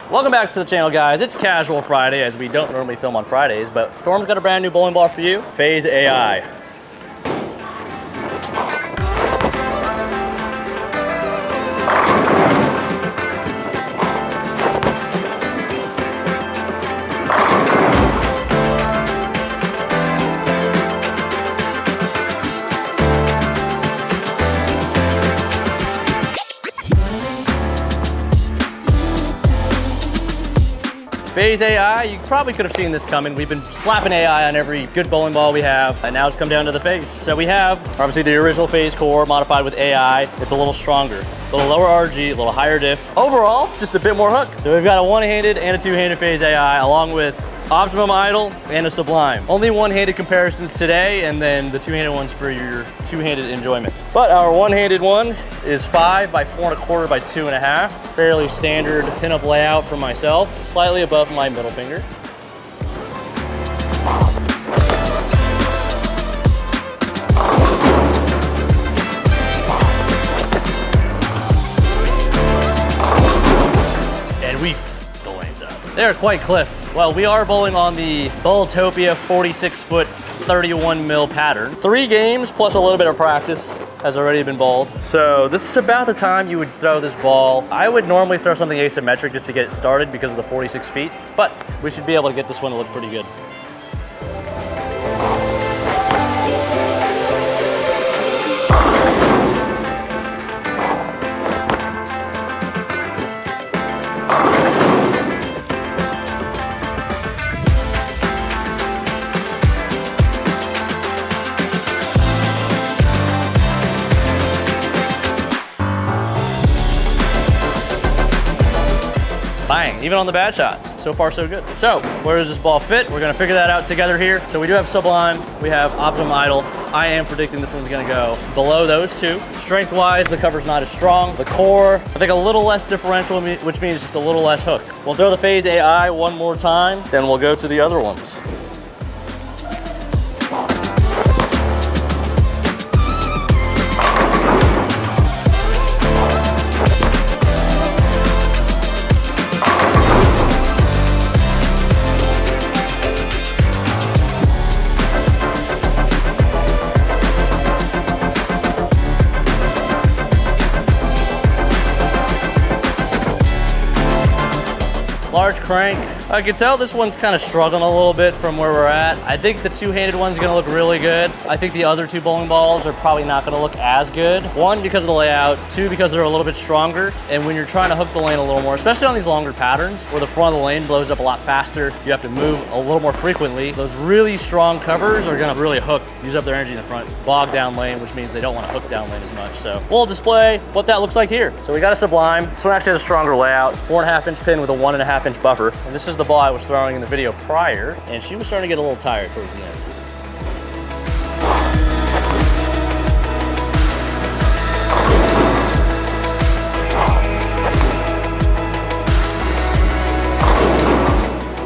Welcome back to the channel, guys. It's Casual Friday, as we don't normally film on Fridays, but Storm's got a brand new bowling ball for you, Phaze AI. Phaze AI, you probably could have seen this coming. We've been slapping AI on every good bowling ball we have, and now it's come down to the Phaze. So we have, obviously, the original Phaze core modified with AI. It's a little stronger, a little lower RG, a little higher diff. Overall, just a bit more hook. So we've got a one-handed and a two-handed Phaze AI, along with optimum idle and a sublime. Only one-handed comparisons today, and then the two-handed ones for your two-handed enjoyment. But our one-handed one is 5 by 4 1/4 by 2 1/2. Fairly standard pinup layout for myself, slightly above my middle finger. And we f***ed the lanes up. They're quite cliffed. Well, we are bowling on the Bowltopia 46-foot 31 mil pattern. 3 games plus a little bit of practice has already been bowled. So this is about the time you would throw this ball. I would normally throw something asymmetric just to get it started because of the 46 feet, but we should be able to get this one to look pretty good. Bang, even on the bad shots. So far, so good. So, where does this ball fit? We're gonna figure that out together here. So we do have sublime, we have optimum idle. I am predicting this one's gonna go below those two. Strength-wise, the cover's not as strong. The core, I think a little less differential, which means just a little less hook. We'll throw the Phaze AI one more time, then we'll go to the other ones. Large crank. I can tell this one's kind of struggling a little bit from where we're at. I think the two-handed one's gonna look really good. I think the other two bowling balls are probably not gonna look as good. 1, because of the layout. 2, because they're a little bit stronger. And when you're trying to hook the lane a little more, especially on these longer patterns, where the front of the lane blows up a lot faster, you have to move a little more frequently. Those really strong covers are gonna really hook, use up their energy in the front, bog down lane, which means they don't wanna hook down lane as much. So we'll display what that looks like here. So we got a sublime. This one actually has a stronger layout. 4.5-inch pin with a 1.5-inch buffer. And this is the ball I was throwing in the video prior, and she was starting to get a little tired towards the end.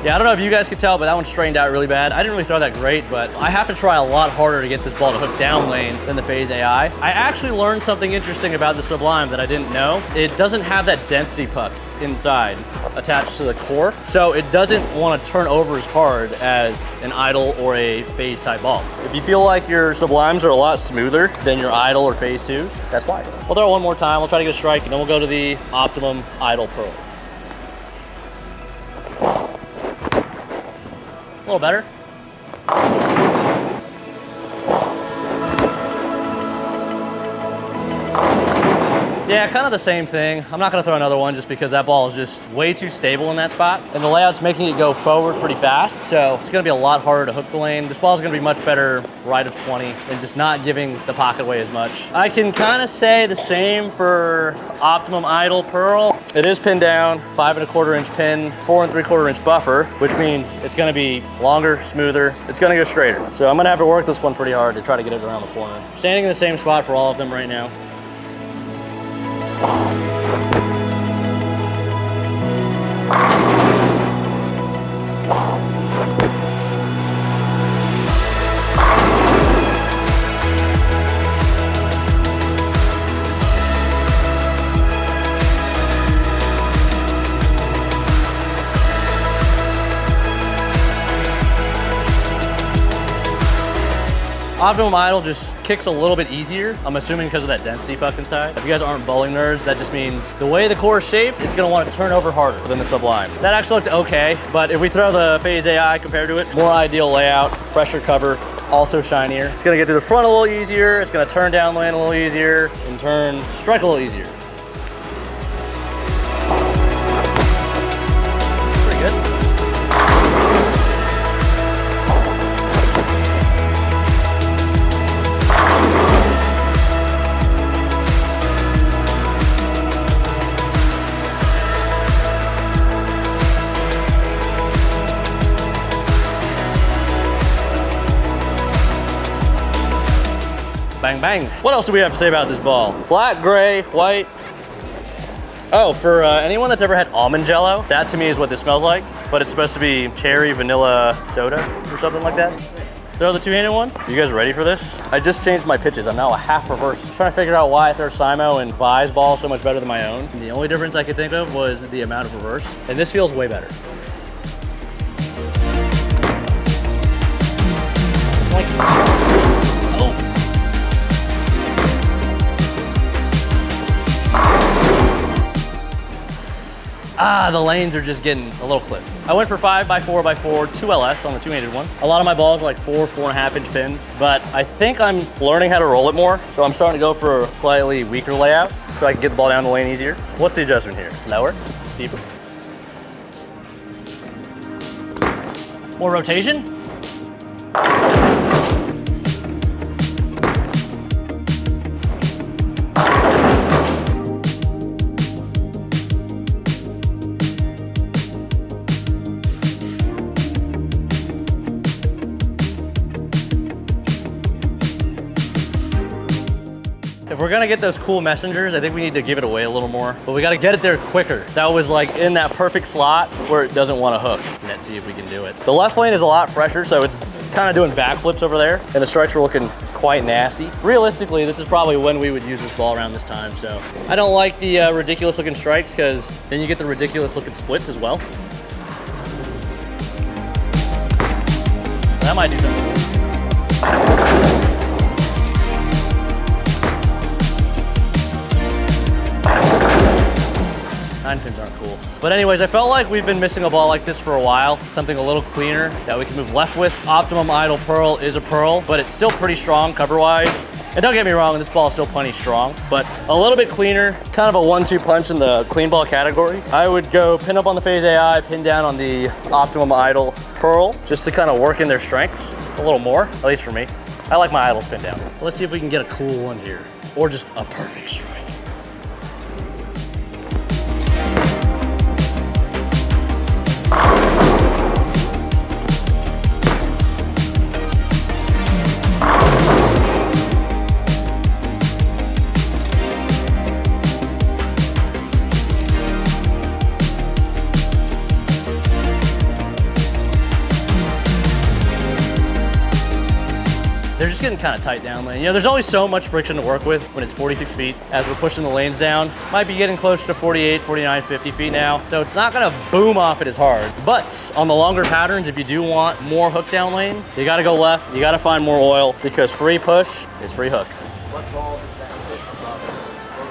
Yeah, I don't know if you guys could tell, but that one strained out really bad. I didn't really throw that great, but I have to try a lot harder to get this ball to hook down lane than the Phaze AI. I actually learned something interesting about the Sublime that I didn't know. It doesn't have that density puck inside attached to the core, so it doesn't want to turn over as hard as an idle or a Phaze type ball. If you feel like your Sublimes are a lot smoother than your idle or Phaze 2s, that's why. We'll throw it one more time, we'll try to get a strike, and then we'll go to the optimum idle pearl. A little better. Yeah, kind of the same thing. I'm not gonna throw another one just because that ball is just way too stable in that spot. And the layout's making it go forward pretty fast, so it's gonna be a lot harder to hook the lane. This ball's gonna be much better right of 20 and just not giving the pocket away as much. I can kind of say the same for optimum idle pearl. It is pinned down, 5 1/4-inch pin, 4 3/4-inch buffer, which means it's gonna be longer, smoother. It's gonna go straighter. So I'm gonna have to work this one pretty hard to try to get it around the corner. Standing in the same spot for all of them right now. Optimum idle just kicks a little bit easier. I'm assuming because of that density puck inside. If you guys aren't bowling nerds, that just means the way the core is shaped, it's gonna want to turn over harder than the Sublime. That actually looked okay, but if we throw the Phaze AI compared to it, more ideal layout, fresher cover, also shinier. It's gonna get to the front a little easier, it's gonna turn down lane a little easier, and turn strike a little easier. Pretty good. Bang, bang. What else do we have to say about this ball? Black, gray, white. Oh, for anyone that's ever had almond jello, that to me is what this smells like, but it's supposed to be cherry vanilla soda or something like that. Throw the two-handed one. You guys ready for this? I just changed my pitches. I'm now a half reverse. Trying to figure out why I throw Simo and Vi's ball so much better than my own. And the only difference I could think of was the amount of reverse, and this feels way better. Like, oh. Ah, the lanes are just getting a little clipped. I went for 5x4x4, 2LS on the two-handed one. A lot of my balls are like 4.5 inch pins, but I think I'm learning how to roll it more. So I'm starting to go for slightly weaker layouts so I can get the ball down the lane easier. What's the adjustment here? Slower, steeper. More rotation. If we're gonna get those cool messengers, I think we need to give it away a little more, but we gotta get it there quicker. That was like in that perfect slot where it doesn't wanna hook. Let's see if we can do it. The left lane is a lot fresher, so it's kind of doing backflips over there, and the strikes were looking quite nasty. Realistically, this is probably when we would use this ball around this time, so. I don't like the ridiculous looking strikes, because then you get the ridiculous looking splits as well. That might do something. 9 pins aren't cool. But anyways, I felt like we've been missing a ball like this for a while, something a little cleaner that we can move left with. Optimum idle pearl is a pearl, but it's still pretty strong cover-wise. And don't get me wrong, this ball is still plenty strong, but a little bit cleaner, kind of a 1-2 punch in the clean ball category. I would go pin up on the Phaze AI, pin down on the Optimum idle pearl, just to kind of work in their strengths a little more, at least for me. I like my idles pinned down. Let's see if we can get a cool one here, or just a perfect strike. They're just getting kind of tight down lane. You know, there's always so much friction to work with when it's 46 feet. As we're pushing the lanes down, might be getting close to 48, 49, 50 feet now. So it's not gonna boom off it as hard. But on the longer patterns, if you do want more hook down lane, you gotta go left, you gotta find more oil, because free push is free hook. What ball does that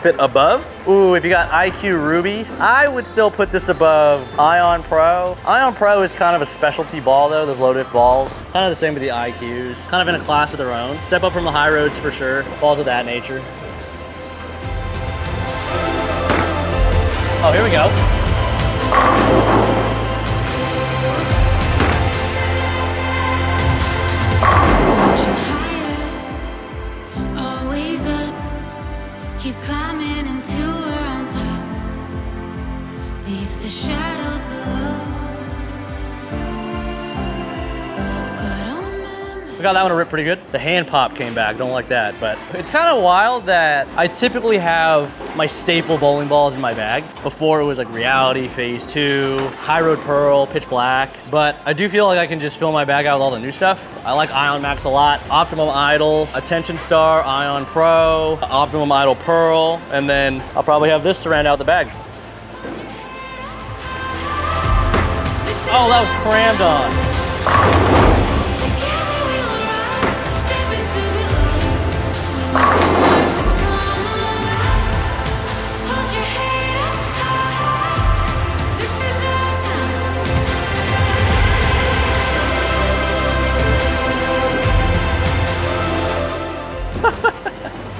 Fit above? Ooh, if you got IQ Ruby, I would still put this above Ion Pro. Ion Pro is kind of a specialty ball though, those low diff balls. Kind of the same with the IQs. Kind of in a class of their own. Step up from the high roads for sure. Balls of that nature. Oh, here we go. Always up, keep climbing until we're on top. Leave the shadows below. We got that one to rip pretty good. The hand pop came back, don't like that, but it's kind of wild that I typically have my staple bowling balls in my bag. Before it was like Reality, Phase 2, High Road Pearl, Pitch Black, but I do feel like I can just fill my bag out with all the new stuff. I like Ion Max a lot, Optimum Idle, Attention Star, Ion Pro, Optimum Idle Pearl, and then I'll probably have this to round out the bag. Oh, that was crammed on. Together we will rise, step into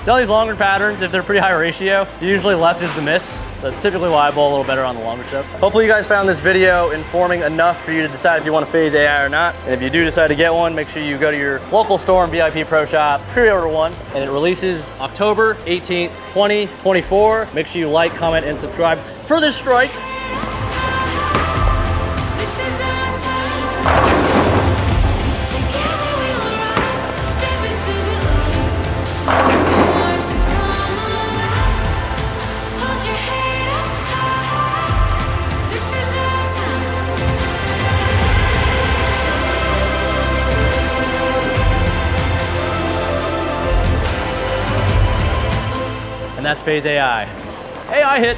Tell these longer patterns, if they're pretty high ratio, usually left is the miss. So that's typically why I bowl a little better on the longer stuff. Hopefully you guys found this video informing enough for you to decide if you want a Phaze AI or not. And if you do decide to get one, make sure you go to your local store and VIP Pro Shop, pre-order one, and it releases October 18th, 2024. Make sure you like, comment, and subscribe for this strike. This is our time. Together we will rise, step into the light. Born to come alive. Hold your head up high. This is our time. And that's Phaze AI. AI hit.